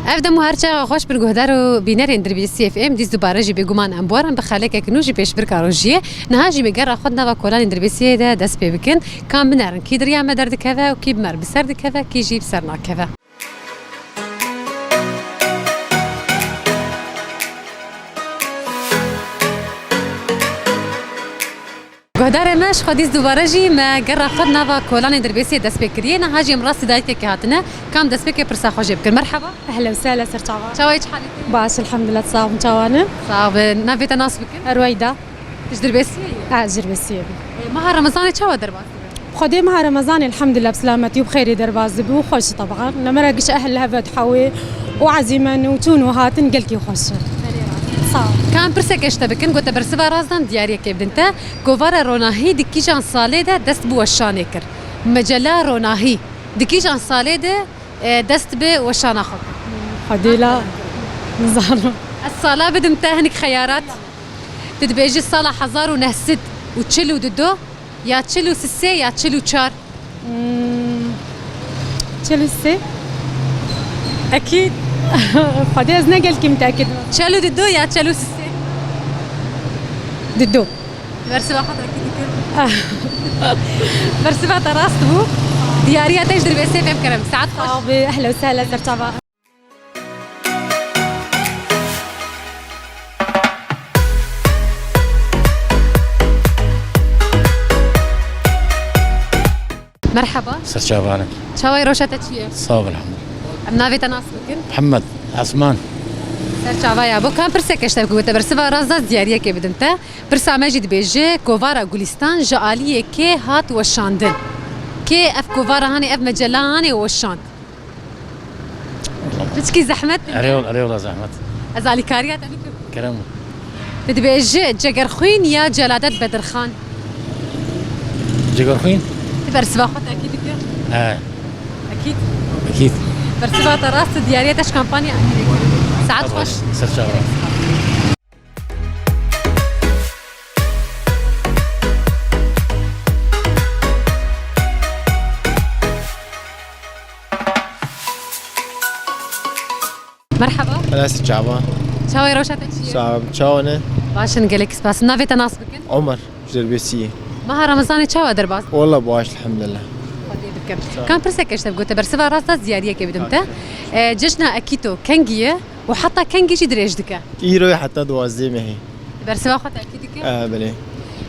افدم هرچه خوش برگهدارو بینرین در بی سی اف ام دیز دوباره جی بگومان انبوارم بخاله که کنوجی پیش برکاروجیه نه جی میگر خود نوا کلان در بی سی ده دست پی بکن کام بنرن کی دریا مدرد کذا و کی بمر بسرد کذا کی جیب سرنا کذا گهدار ماش خودیز دوباره جی ما گر خود نوا کلان در بی سی دست بکریه نه هاجی امراض دایت که هاتنه کام دست بکر پرسا خوش بکن مرحبا اهلا وسهلا سر تعوان شويش حالك باش الحمد لله تصاوب تعوانا صعب نافي تناسبك رويدا تجدر بسي اجر بسيبي مها رمضان شو درباس خدي مها رمضان الحمد لله بسلامتي وبخير درباز وخوش طبعا نمرقش اهلها فتحوي وعزيما وتون وهاتن قلكي خوش صعب كان برسك اشتبكن قلت برسبا رازن دياري كيف انت كوفارا روناهي دكيجان صالي ده دست بو الشانكر مجله روناهي دكيجان صالي ده دست بو وشاناخو خدي لا نزارو الصلاة بدم تهنك خيارات تدبيجي الصلاة حزار ونهسد وتشلو ددو يا تشلو سسي يا تشلو تشار تشيلسي اكيد خدي ازنا قلكي متاكد تشلو ددو يا تشلو سسي ددو برسبا خاطر اكيد برسبا تراستو دياريا تجدر بيسي فهم كرم ساعات خوش اهلا وسهلا سر تعوان مرحبا سرچاوانه شوي روشته چیه صاب الحمد ناوی تناسبكن محمد عثمان سرچاوا یا بو کام پرسه کشته کو ته برسوا رازا دیاریه کې بدمته پرسا مجید بیجه کووارا ګلستان جالیه کې هات وشاندن کې اف کووارا هاني اف مجله هاني وشاند بتشكي زحمت اريولا زحمت ازالي كاريات كرم تدبيجه جگر خوين يا جلادت بدرخان جگرخوین برسوا خود اكيد كده اكيد اكيد برسوا تراس دياريه تاش كامبانيا ساعات خوش سرچاوان مرحبا أنا سرچاوان شوي روشته چیه صعب چاونه باشن گلک سپاس ناوی تناسبكن عمر جربسية مها رمضان شو درباس والله باش الحمد لله كان برسك ايش تبغى برسبا راسا زياريه كيف بدمته جشنا اكيتو كنجيه وحتى كنجي جي دريجدك إيروي حتى دوازدي مهي برسبا خد اكيدك بلي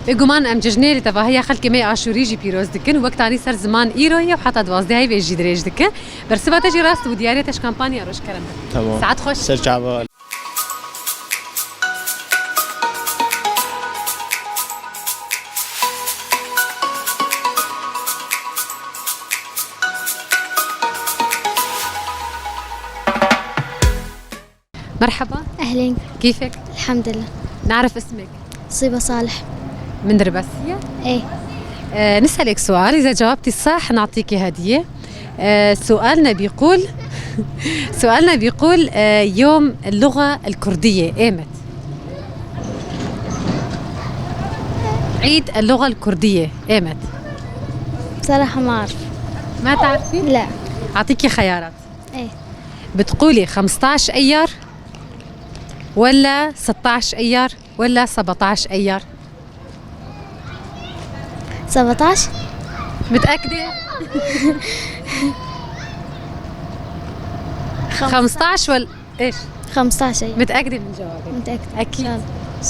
بيجومان ام ججنيري تباهي خلك مي عاشوري جي بيروز دكن وقت اني صار زمان ايروي وحتى دوازدي هي بيجي دريجدك برسبا تجي راس ودياريه تاش كامبانيا روش كرم تمام ساعات خوش سرچاوان مرحبا أهلين كيفك الحمد لله نعرف اسمك صيبة صالح من درباسيه إيه نسألك سؤال إذا جاوبتي صح نعطيكي هدية سؤالنا بيقول سؤالنا بيقول يوم اللغة الكردية إيمت عيد اللغة الكردية إيمت بصراحة ما أعرف ما تعرفي؟ لا أعطيكي خيارات إيه بتقولي 15 أيار ولا 16 أيار ولا 17 أيار 17 متأكدة؟ 15 ولا إيش؟ 15 أيام متأكدة من جوابك؟ متأكدة أكيد إن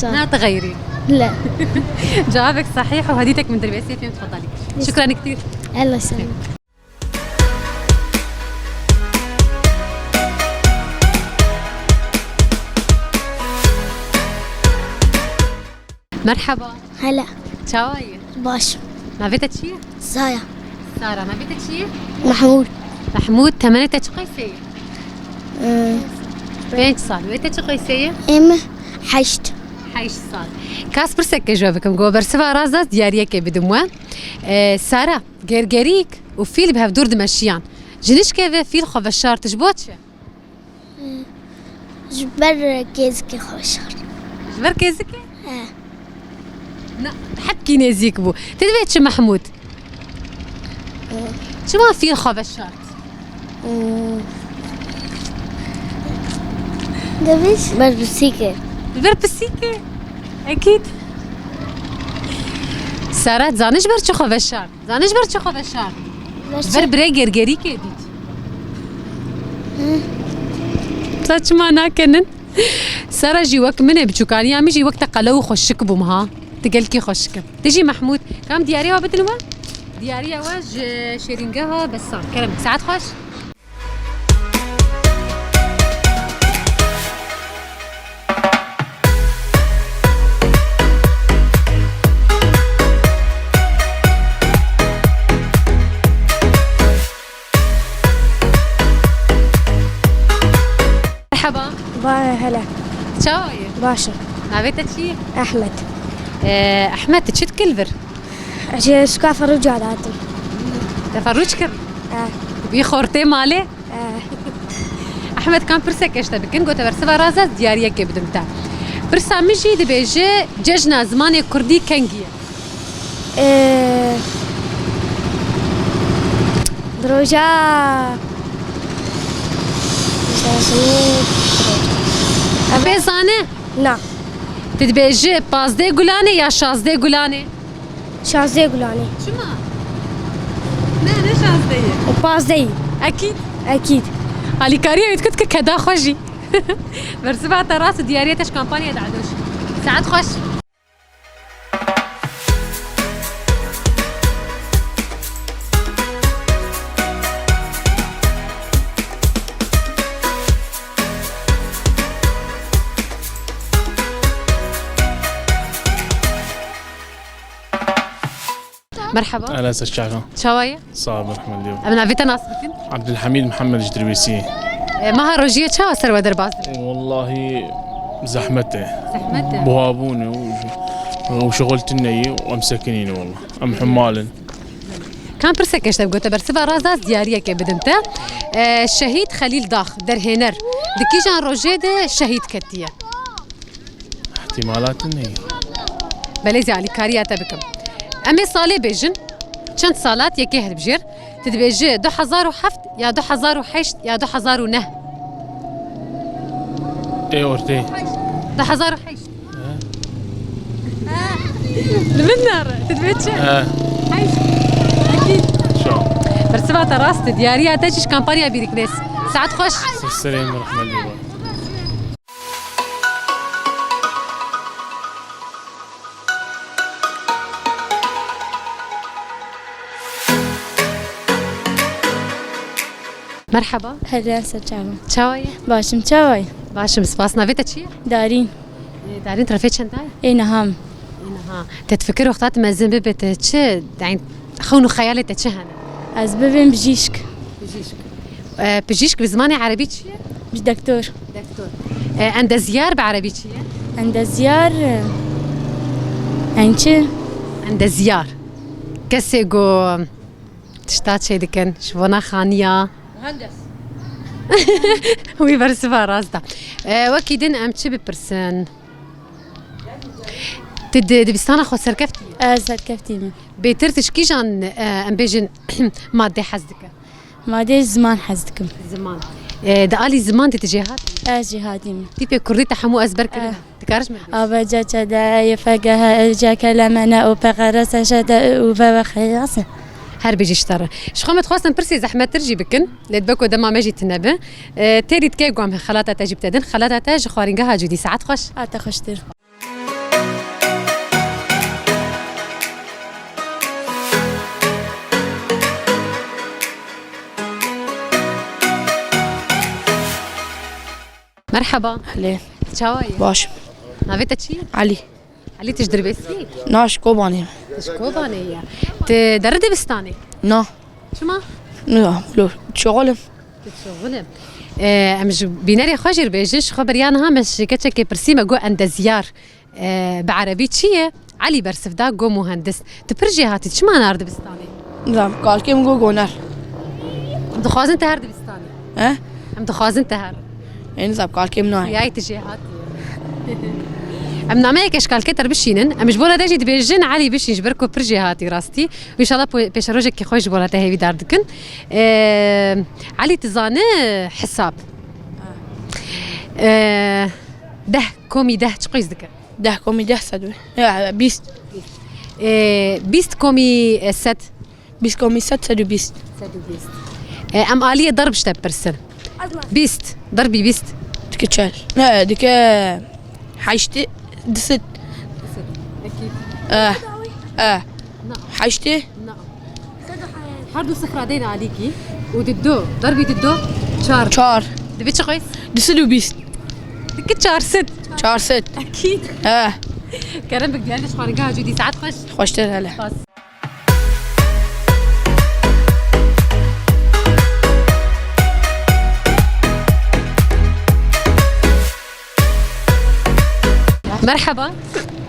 شاء لا الله تغيري لا جوابك صحيح وهديتك من دربيسية فين تفضلي شكرا كثير الله يسلمك مرحبا هلا شاوية باش نافيتا تشيه زايا سارة نافيتا تشيه محمود محمود تمانيتا قيسية بينج صال ويتا قيسية إم حشت حيش صال كاس برسك جوابكم جو برسفا رازا ديارية كي بدموا سارة جرجريك وفيل بها بدور دمشيان جنيش كيف فيل خفشار تجبوتش جبر كيزكي خوشر جبر كيزك لا حبكي نازيك بو تدبيتش محمود شو ما فيل خفشار دبش بالبسيكة. بربسيكي اكيد. سارات زانش بر چه خوشار زانش بر چه خوشار بر برای گرگری که دید saçma nakenin سارة جي وقت مني بتشوكاني عم يجي وقت قلو خوشك بومها تقلكي خوشك تجي محمود كم دياريها وبتنوا دياريها واج شيرينجها بسام كلام ساعات خوش مرحبا هلا تشاوي باشا نابيتك شي أحمد احمد تشت كلفر شكاف الرجال هاتي تفرج كر بي خورتي مالي احمد كان برسك ايش تبكن قلت برسبا رازات دياريه كي بدمتا برسا مجي دبيجي ججنا زمان كردي كنجيه دروجا بيزانه لا تدبيجي بازدي قولاني يا شازدي قولاني شازي قولاني شما لا شازدي وبازي اكيد أكيد علي كاريه يتكتك كدا خوشي برسبا راس دياريتش كامبانيا دعدوش ساعات خوش مرحبا اهلا استاذ شعفان شوايه صابر احمد اليوم ابن عبيتا ناس بكن عبد الحميد محمد الجدربيسي ما هالرجيه شوا سر درباز والله زحمته زحمته بوابوني وشغلت النية وامسكنيني والله ام حمال كان برسك ايش قلت برسبا رازاز دياريه كي بدمته الشهيد خليل داخ درهنر دكيجان روجيده شهيد كتيه احتمالات النية بليزي علي كارياتا بكم امي صالي بيجن چند صالات يكي هالبجير تدبيجي 2007 يا 2008 يا 2009 ايه اورتي 2008 المنار تدبيجي حيش اكيد ان شاء الله برسبا تراست دياريا تجيش كامبانيا بيركنيس ساعات خوش السلام ورحمة الله مرحبا هلا سجامة تشاوي باشم تشاوي باشم سباس نافيتا تشي دارين دارين ترفيت شنتاي اي نعم ها تتفكر وقتات ما زين ببت تشي يعني خونو خيالي تشهنا از ببين بجيشك بجيشك بزماني عربي تشي مش دكتور دكتور عند زيار بعربي تشي عند زيار انشي عند زيار كسي جو تشتات شي دكن شونا خانية مهندس وي برسفا راستا وكيدن ام تشي ببرسن دبستانا خو سركفتي سركفتي بيتر تشكيجان ام بيجن مادي حزدك مادي زمان حزدكم زمان دقالي زمان تتجيهات جهادي تيبي كردي تحمو ازبر كده تكارش من أبا جاكدا يفقها جاك لمنا وبغرس شدا وبخياس هر بيجي اشترى شخومت خواستن برسي زحمة ترجي بكن لتبكو دما ماجي تنبه تيري تكي قوام خلاطة تاجي بتدن خلاطة تاج خوارنجها جودي ساعات خوش خشتر مرحبا ليه تشاوي باش نافيتا تشي علي علي تجدر بيسي ناش كوباني تشكوبانية تدردي بستاني نا شما لا لو شغل تشغلم امج بيناري خاجر بيجيش خبر يانها مش كتشكي برسيمة جو عند زيار بعربي تشيه علي برسفدا جو مهندس تبرجي هاتي شما نارد بستاني لا قال كيم جو جونر دخوازن تهرد بستاني اه ام دخوازن تهر يعني زاب قال كيم ناي ياي تجي هاتي ام نعمل اشكال كتر بشينن امش بولا داجي بيجن علي بشين جبركو برجي هاتي راستي وان شاء الله بيش روجك كي خوش بولا تهي داردكن علي تزانه حساب ده كومي ده تقيس دك ده كومي ده سدوي بيست بيست كومي ست بيست كومي ست سدو بيست ام آلية ضرب شتا برسن بيست ضربي بيست ديك تشال لا ديك حاجتي دست حاجتي حردو صفرادين عليكي وددو ضربي ددو شار شار دبي تقيس دسدو بيست دك شار ست شار ست اكيد كرمك ديالك خارجها جودي ساعات خوش خوشتر هلا خلاص مرحبا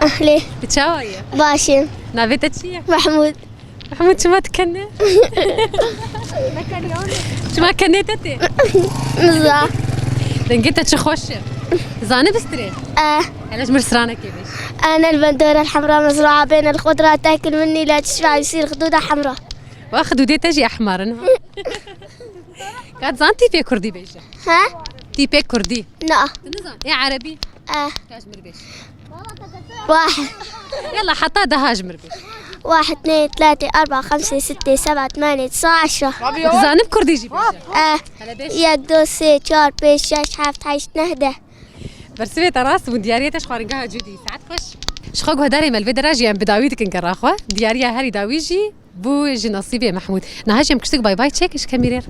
أهلي بتشاوية باشم نافيتا تشيا محمود محمود شو ما تكني شو ما كنيتتي نزا دنقيتها شو خوشر زاني بستري علاش مرسرانة كيفاش أنا البندورة الحمراء مزروعة بين الخضرة تاكل مني لا تشبع يصير خدودها حمراء واخذ ودي تجي أحمر إنها قاعد زان تيبي كردي بيجا ها؟ تيبي كردي لا تنزان إيه عربي كاش مربيش واحد يلا حطها دهاج مربيش 1 2 3 4 5 6 7 8 9 10 زان بكردي جي بيجا 1 2 3 4 5 6 7 8 9 برسويت راس ودياريتش خارجها جودي ساعات خوش شخوق هداري مال فيدراجي ام بداويتك انكراخوا دياريا هاري داويجي بو جي نصيبي محمود نهاجم كشتك باي باي تشيكش كاميرير